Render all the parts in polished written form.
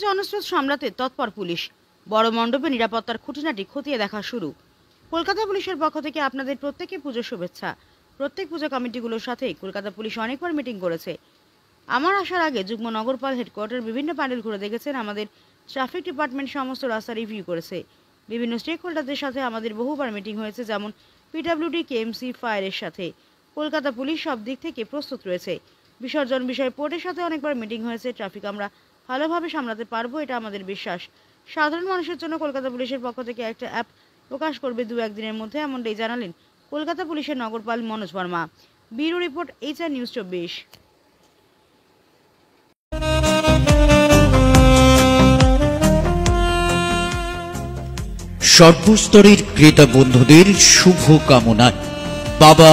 জনস্রোত সামলাতে তৎপর পুলিশ। বড় মণ্ডপে নিরাপত্তার খুঁটিনাটি খতিয়ে দেখা শুরু। কলকাতা পুলিশের পক্ষ থেকে আপনাদের প্রত্যেককে পুজোর শুভেচ্ছা। প্রত্যেক পূজা কমিটিগুলোর সাথে কলকাতা পুলিশ অনেকবার মিটিং করেছে। আমার আসার আগে যুগ্ম নগরপাল হেডকোয়ার্টার বিভিন্ন প্যানেল ঘুরে দেখেছেন। আমাদের ট্রাফিক ডিপার্টমেন্ট সমস্ত রাস্তা রিভিউ করেছে। বিভিন্ন স্টেক হোল্ডারদের সাথে আমাদের বহুবার মিটিং হয়েছে, যেমন পিডব্লিউডি, কেএমসি, ফায়ারের সাথে। কলকাতা পুলিশ সব দিক থেকে প্রস্তুত রয়েছে। বিসর্জন বিষয়ে পোর্টের সাথে অনেকবার মিটিং হয়েছে। ট্রাফিক আমরা ভালোভাবে সামলাতে পারবো, এটা আমাদের বিশ্বাস। সাধারণ মানুষের জন্য কলকাতা পুলিশের পক্ষ থেকে একটা অ্যাপ প্রকাশ করবে 2-1 দিনের মধ্যে, এমনটাই জানালেন কলকাতা পুলিশের নগরপাল Manoj Barma. Bureau report, HR news 24। সর্বস্তরের ক্রেতা বন্ধুদের শুভ কামনায় বাবা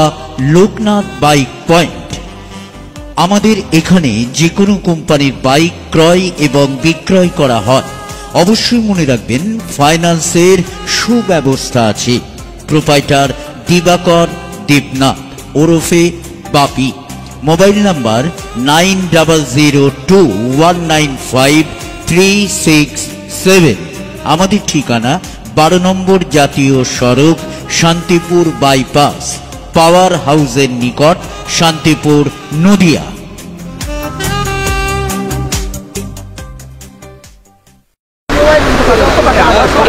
লোকনাথ বাইক পয়েন্ট। আমাদের এখানে যে কোনো কোম্পানির বাইক ক্রয় এবং বিক্রয় করা হয়। অবশ্যই মনে রাখবেন, ফাইন্যান্সের সুব্যবস্থা আছে। প্রোপাইটার দিবাকর দেবনাথ ওরফে বাপি। Mobile number 9002195367। আমাদের ঠিকানা 12 নম্বর জাতীয় সড়ক, শান্তিপুর বাইপাস, পাওয়ার হাউসের নিকট, শান্তিপুর, নদিয়া।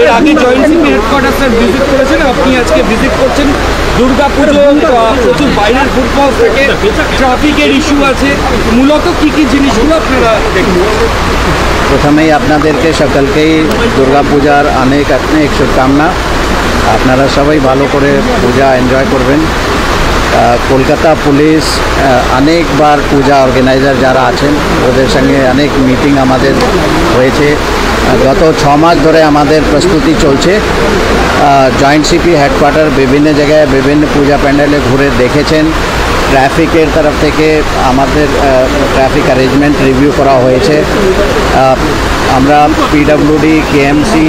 এর আগে জয়েন্ট সিপি হেডকোয়ার্টার ভিজিট করেছেন, আপনি আজকে ভিজিট করছেন। দুর্গাপুজো, প্রচুর বাইরের ফুটফল থেকে, ট্রাফিকের ইস্যু আছে, মূলত কি কি জিনিসগুলো আপনারা দেখবেন? প্রথমেই আপনাদেরকে সকলকেই দুর্গাপূজার অনেক শুভকামনা। আপনারা সবাই ভালো করে পূজা এনজয় করবেন। কলকাতা পুলিশ অনেকবার পূজা অর্গানাইজার যারা আছেন ওদের সঙ্গে অনেক মিটিং আমাদের হয়েছে। গত 6 মাস ধরে আমাদের প্রস্তুতি চলছে। জয়েন্ট সিপি হেডকোয়ার্টার বিভিন্ন জায়গায় বিভিন্ন পূজা প্যান্ডেলে ঘুরে দেখেছেন। ট্রাফিকের তরফ থেকে আমাদের ট্রাফিক অ্যারেঞ্জমেন্ট রিভিউ করা হয়েছে। আমরা পিডব্লিউডি, কেএমসি,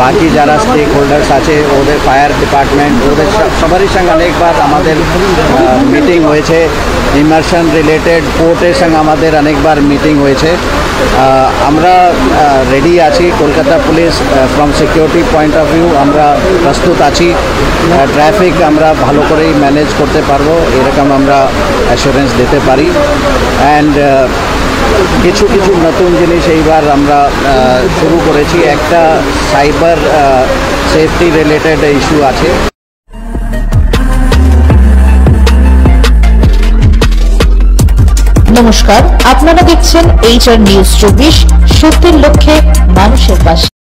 বাকি যারা স্টেক হোল্ডার্স আছে, ওদের ফায়ার ডিপার্টমেন্ট, ওদের সবারই সঙ্গে অনেকবার আমাদের মিটিং হয়েছে। ইমার্শন রিলেটেড পোর্টের সঙ্গে আমাদের অনেকবার মিটিং হয়েছে। আমরা রেডি আছি। Kolkata police from security point of view আমরা প্রস্তুত আছি। ট্রাফিক আমরা ভালো করেই ম্যানেজ করতে পারবো, এরকম আমরা অ্যাসুরেন্স দিতে পারি। অ্যান্ড কিছু নতুন জিনিস এইবার আমরা শুরু করেছি। একটা সাইবার সেফটি রিলেটেড ইস্যু আছে। নমস্কার, আপনারা দেখছেন HR নিউজ 24, সত্যের লক্ষ্যে মানুষের পাশে।